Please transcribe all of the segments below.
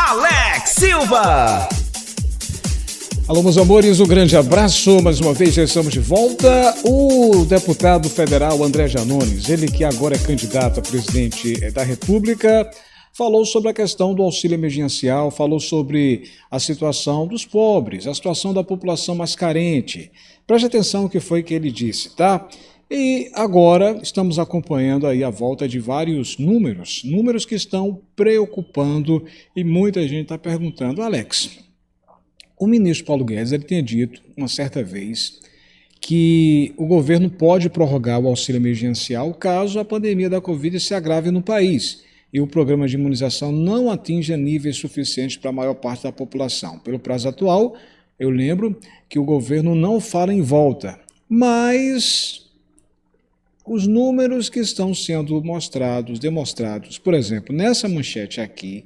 Alex Silva. Alô, meus amores, um grande abraço. Mais uma vez já estamos de volta. O deputado federal André Janones, ele que agora é candidato a presidente da República, falou sobre a questão do auxílio emergencial, falou sobre a situação dos pobres, a situação da população mais carente. Preste atenção no que foi que ele disse, tá? E agora estamos acompanhando aí a volta de vários números que estão preocupando e muita gente está perguntando, Alex, o ministro Paulo Guedes ele tinha dito uma certa vez que o governo pode prorrogar o auxílio emergencial caso a pandemia da Covid se agrave no país e o programa de imunização não atinja níveis suficientes para a maior parte da população. Pelo prazo atual, eu lembro que o governo não fala em volta, mas os números que estão sendo demonstrados, por exemplo, nessa manchete aqui,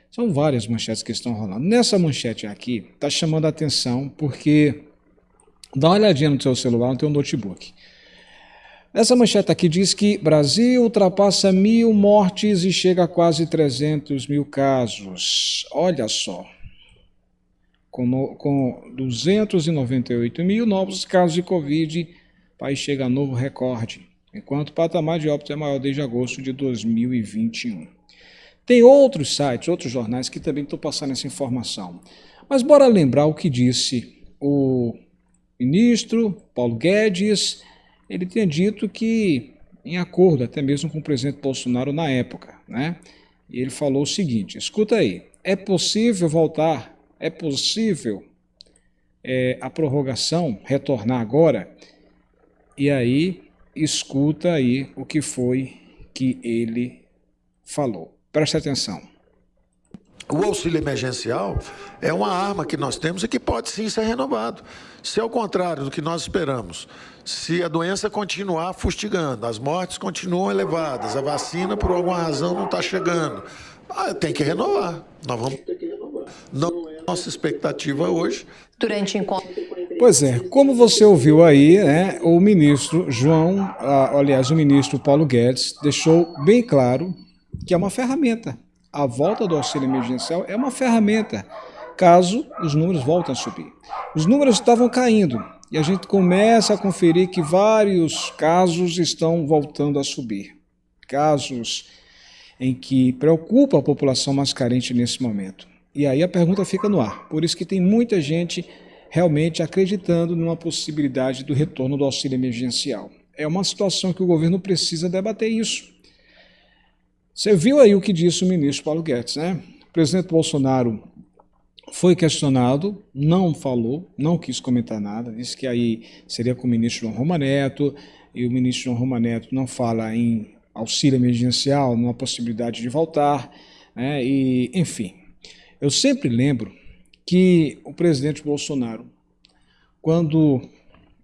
são várias manchetes que estão rolando. Nessa manchete aqui, está chamando a atenção porque, dá uma olhadinha no seu celular, no seu notebook. Essa manchete aqui diz que Brasil ultrapassa 1.000 mortes e chega a quase 300 mil casos. Olha só, com 298 mil novos casos de Covid, o país chega a novo recorde, enquanto o patamar de óbitos é maior desde agosto de 2021. Tem outros sites, outros jornais que também estão passando essa informação. Mas bora lembrar o que disse o ministro Paulo Guedes. Ele tinha dito que, em acordo até mesmo com o presidente Bolsonaro na época, né? E ele falou o seguinte, escuta aí, é possível voltar, é possível a prorrogação retornar agora? E aí, escuta aí o que foi que ele falou. Preste atenção. O auxílio emergencial é uma arma que nós temos e que pode sim ser renovado. Se ao contrário do que nós esperamos, se a doença continuar fustigando, as mortes continuam elevadas, a vacina por alguma razão não está chegando, tem que renovar. Nós vamos ter que renovar. Não é a nossa expectativa hoje. Durante o encontro. Pois é, como você ouviu aí, né, o ministro o ministro Paulo Guedes deixou bem claro que é uma ferramenta. A volta do auxílio emergencial é uma ferramenta, caso os números voltem a subir. Os números estavam caindo e a gente começa a conferir que vários casos estão voltando a subir. Casos em que preocupa a população mais carente nesse momento. E aí a pergunta fica no ar. Por isso que tem muita gente realmente acreditando numa possibilidade do retorno do auxílio emergencial. É uma situação que o governo precisa debater isso. Você viu aí o que disse o ministro Paulo Guedes, né? O presidente Bolsonaro foi questionado, não falou, não quis comentar nada, disse que aí seria com o ministro João Romaneto, e o ministro João Romaneto não fala em auxílio emergencial, numa possibilidade de voltar, né? E, enfim, eu sempre lembro que o presidente Bolsonaro, quando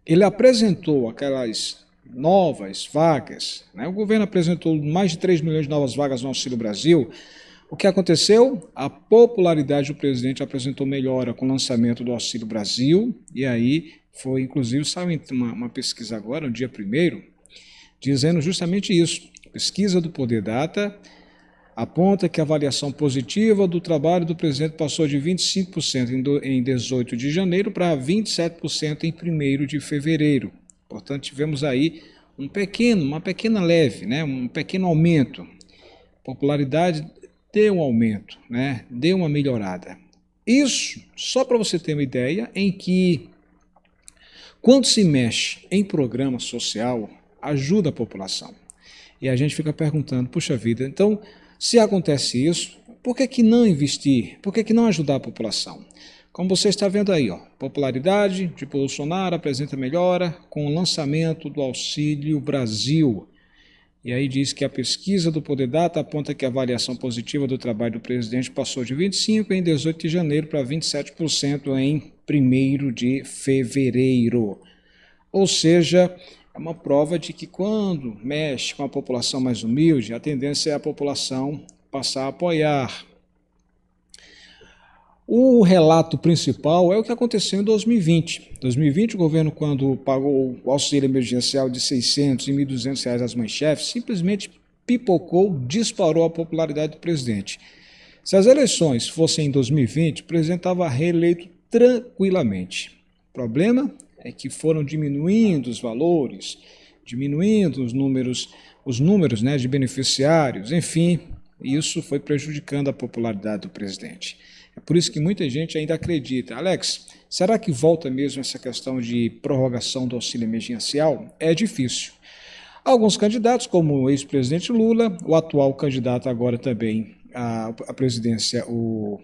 ele apresentou aquelas novas vagas, né? O governo apresentou mais de 3 milhões de novas vagas no Auxílio Brasil. O que aconteceu? A popularidade do presidente apresentou melhora com o lançamento do Auxílio Brasil, e aí foi, inclusive, saiu uma pesquisa agora, no dia 1º, dizendo justamente isso. A pesquisa do Poder Data aponta que a avaliação positiva do trabalho do presidente passou de 25% em 18 de janeiro para 27% em 1º de fevereiro. Portanto, tivemos aí uma pequena leve, né, um pequeno aumento. A popularidade deu um aumento, né, deu uma melhorada. Isso, só para você ter uma ideia, em que quando se mexe em programa social, ajuda a população. E a gente fica perguntando, puxa vida, então, se acontece isso, por que não investir? Por que não ajudar a população? Como você está vendo aí, ó, popularidade de Bolsonaro apresenta melhora com o lançamento do Auxílio Brasil. E aí diz que a pesquisa do Poder Data aponta que a avaliação positiva do trabalho do presidente passou de 25% em 18 de janeiro para 27% em 1º de fevereiro. Ou seja, é uma prova de que quando mexe com a população mais humilde, a tendência é a população passar a apoiar. O relato principal é o que aconteceu em 2020. Em 2020, o governo, quando pagou o auxílio emergencial de R$600 e R$1.200 às mães-chefes, simplesmente pipocou, disparou a popularidade do presidente. Se as eleições fossem em 2020, o presidente estava reeleito tranquilamente. O problema é que foram diminuindo os valores, diminuindo os números, né, de beneficiários, enfim, isso foi prejudicando a popularidade do presidente. É por isso que muita gente ainda acredita. Alex, será que volta mesmo essa questão de prorrogação do auxílio emergencial? É difícil. Alguns candidatos, como o ex-presidente Lula, o atual candidato agora também à presidência, o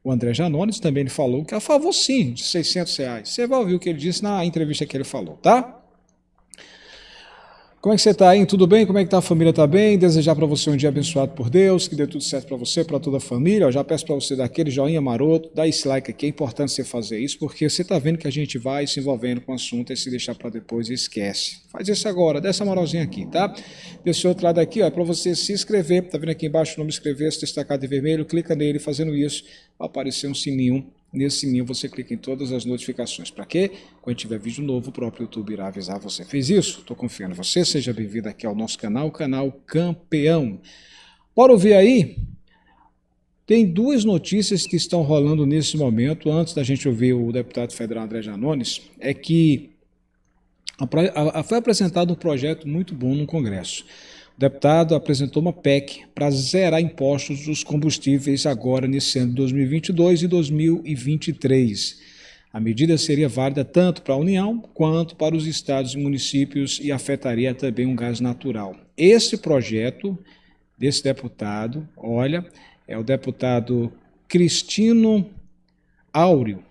André Janones, também ele falou que é a favor sim de R$600. Você vai ouvir o que ele disse na entrevista que ele falou, tá? Como é que você está aí? Tudo bem? Como é que tá a família? Tá bem? Desejar para você um dia abençoado por Deus, que dê tudo certo para você, para toda a família. Eu já peço para você dar aquele joinha maroto, dar esse like aqui, é importante você fazer isso, porque você está vendo que a gente vai se envolvendo com o assunto e se deixar para depois esquece. Faz isso agora, dá essa moralzinha aqui, tá? Desse outro lado aqui, ó, é para você se inscrever, tá vendo aqui embaixo o nome inscrever-se, destacado em vermelho, clica nele, fazendo isso, vai aparecer um sininho. Nesse sininho você clica em todas as notificações. Para quê? Quando tiver vídeo novo, o próprio YouTube irá avisar você. Fez isso? Estou confiando em você. Seja bem-vindo aqui ao nosso canal, o canal Campeão. Bora ouvir aí? Tem duas notícias que estão rolando nesse momento, antes da gente ouvir o deputado federal André Janones, é que foi apresentado um projeto muito bom no Congresso. O deputado apresentou uma PEC para zerar impostos dos combustíveis agora nesse ano de 2022 e 2023. A medida seria válida tanto para a União quanto para os estados e municípios e afetaria também um gás natural. Esse projeto desse deputado, olha, é o deputado Cristino Áureo.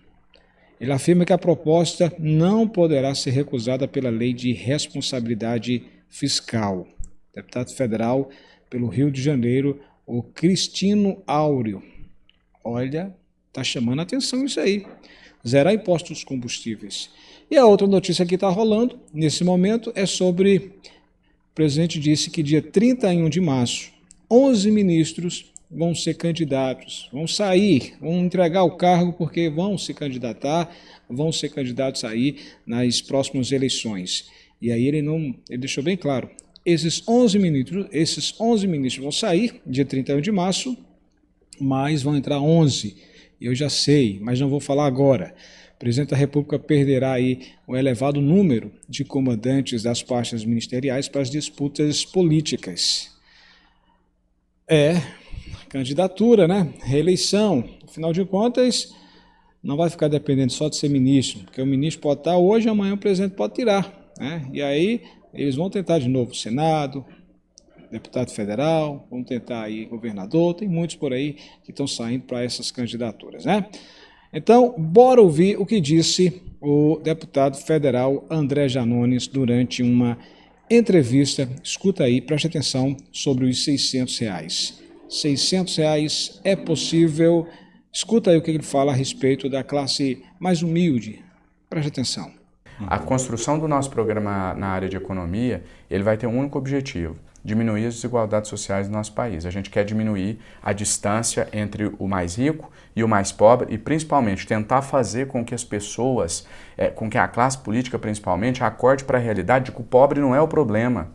Ele afirma que a proposta não poderá ser recusada pela Lei de Responsabilidade Fiscal. Deputado federal pelo Rio de Janeiro, o Cristino Áureo. Olha, está chamando a atenção isso aí. Zerar impostos dos combustíveis. E a outra notícia que está rolando nesse momento é sobre, o presidente disse que dia 31 de março, 11 ministros vão ser candidatos, vão sair, vão entregar o cargo porque vão se candidatar, vão ser candidatos aí nas próximas eleições. E aí ele deixou bem claro, esses 11 ministros vão sair dia 31 de março, mas vão entrar 11. Eu já sei, mas não vou falar agora. O presidente da República perderá aí um elevado número de comandantes das pastas ministeriais para as disputas políticas. Candidatura, né? Reeleição. Afinal de contas, não vai ficar dependendo só de ser ministro, porque o ministro pode estar hoje, amanhã o presidente pode tirar, né? E aí eles vão tentar de novo o Senado, deputado federal, vão tentar aí governador, tem muitos por aí que estão saindo para essas candidaturas, né? Então, bora ouvir o que disse o deputado federal André Janones durante uma entrevista. Escuta aí, preste atenção sobre os R$600. R$600 é possível. Escuta aí o que ele fala a respeito da classe mais humilde. Preste atenção. A construção do nosso programa na área de economia, ele vai ter um único objetivo, diminuir as desigualdades sociais do nosso país. A gente quer diminuir a distância entre o mais rico e o mais pobre e, principalmente, tentar fazer com que as pessoas, com que a classe política, principalmente, acorde para a realidade de que o pobre não é o problema.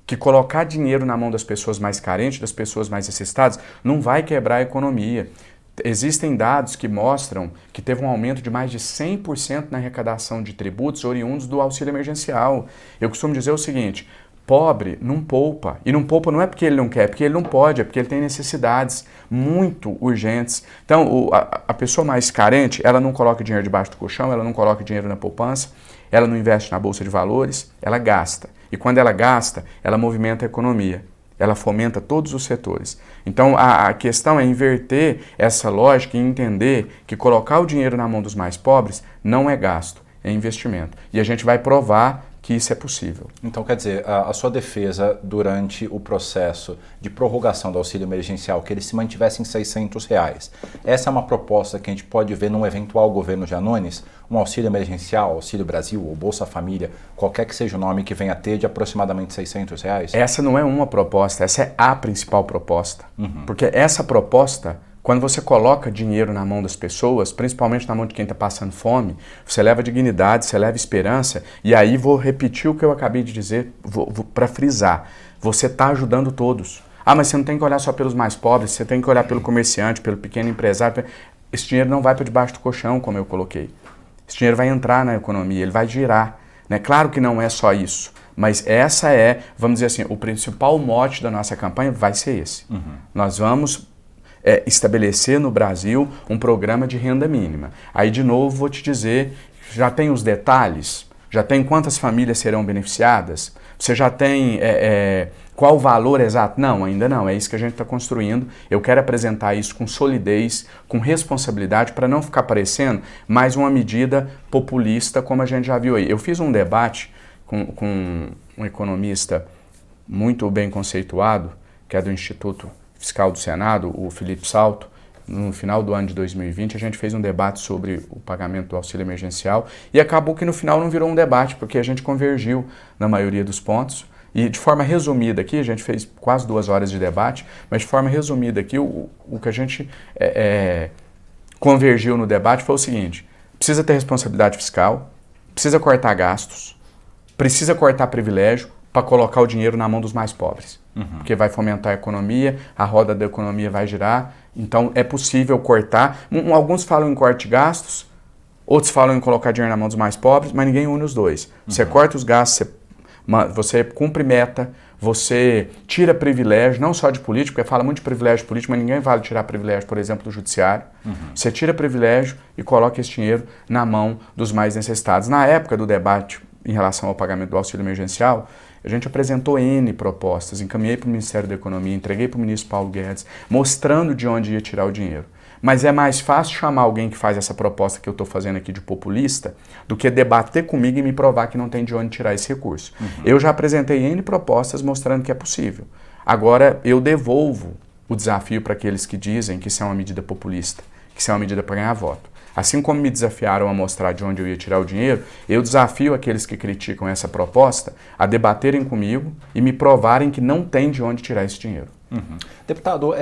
Que colocar dinheiro na mão das pessoas mais carentes, das pessoas mais necessitadas, não vai quebrar a economia. Existem dados que mostram que teve um aumento de mais de 100% na arrecadação de tributos oriundos do auxílio emergencial. Eu costumo dizer o seguinte, pobre não poupa. E não poupa não é porque ele não quer, é porque ele não pode, é porque ele tem necessidades muito urgentes. Então, a pessoa mais carente, ela não coloca dinheiro debaixo do colchão, ela não coloca dinheiro na poupança, ela não investe na bolsa de valores, ela gasta. E quando ela gasta, ela movimenta a economia. Ela fomenta todos os setores. Então, a questão é inverter essa lógica e entender que colocar o dinheiro na mão dos mais pobres não é gasto, é investimento. E a gente vai provar que isso é possível. Então, quer dizer, a sua defesa durante o processo de prorrogação do auxílio emergencial, que ele se mantivesse em R$600, essa é uma proposta que a gente pode ver num eventual governo Janones, um auxílio emergencial, Auxílio Brasil ou Bolsa Família, qualquer que seja o nome que venha a ter, de aproximadamente R$600? Essa não é uma proposta, essa é a principal proposta. Porque essa proposta, quando você coloca dinheiro na mão das pessoas, principalmente na mão de quem está passando fome, você leva dignidade, você leva esperança, e aí vou repetir o que eu acabei de dizer para frisar. Você está ajudando todos. Ah, mas você não tem que olhar só pelos mais pobres, você tem que olhar pelo comerciante, pelo pequeno empresário. Esse dinheiro não vai para debaixo do colchão, como eu coloquei. Esse dinheiro vai entrar na economia, ele vai girar. Né? Claro que não é só isso, mas essa é, vamos dizer assim, o principal mote da nossa campanha vai ser esse. Nós vamos estabelecer no Brasil um programa de renda mínima. Aí, de novo, vou te dizer, já tem os detalhes? Já tem quantas famílias serão beneficiadas? Você já tem qual o valor exato? Não, ainda não. É isso que a gente está construindo. Eu quero apresentar isso com solidez, com responsabilidade, para não ficar parecendo mais uma medida populista, como a gente já viu aí. Eu fiz um debate com um economista muito bem conceituado, que é do Instituto Fiscal do Senado, o Felipe Salto. No final do ano de 2020, a gente fez um debate sobre o pagamento do auxílio emergencial e acabou que no final não virou um debate, porque a gente convergiu na maioria dos pontos. E de forma resumida aqui, a gente fez quase 2 horas de debate, mas de forma resumida aqui, o que a gente convergiu no debate foi o seguinte: precisa ter responsabilidade fiscal, precisa cortar gastos, precisa cortar privilégio para colocar o dinheiro na mão dos mais pobres. Porque vai fomentar a economia, a roda da economia vai girar, então é possível cortar. Alguns falam em corte de gastos, outros falam em colocar dinheiro na mão dos mais pobres, mas ninguém une os dois. Você corta os gastos, você cumpre meta, você tira privilégio, não só de político, porque fala muito de privilégio político, mas ninguém vale tirar privilégio, por exemplo, do judiciário. Você tira privilégio e coloca esse dinheiro na mão dos mais necessitados. Na época do debate em relação ao pagamento do auxílio emergencial, a gente apresentou N propostas, encaminhei para o Ministério da Economia, entreguei para o ministro Paulo Guedes, mostrando de onde ia tirar o dinheiro. Mas é mais fácil chamar alguém que faz essa proposta que eu estou fazendo aqui de populista do que debater comigo e me provar que não tem de onde tirar esse recurso. Eu já apresentei N propostas mostrando que é possível. Agora eu devolvo o desafio para aqueles que dizem que isso é uma medida populista, que isso é uma medida para ganhar voto. Assim como me desafiaram a mostrar de onde eu ia tirar o dinheiro, eu desafio aqueles que criticam essa proposta a debaterem comigo e me provarem que não tem de onde tirar esse dinheiro. Deputado,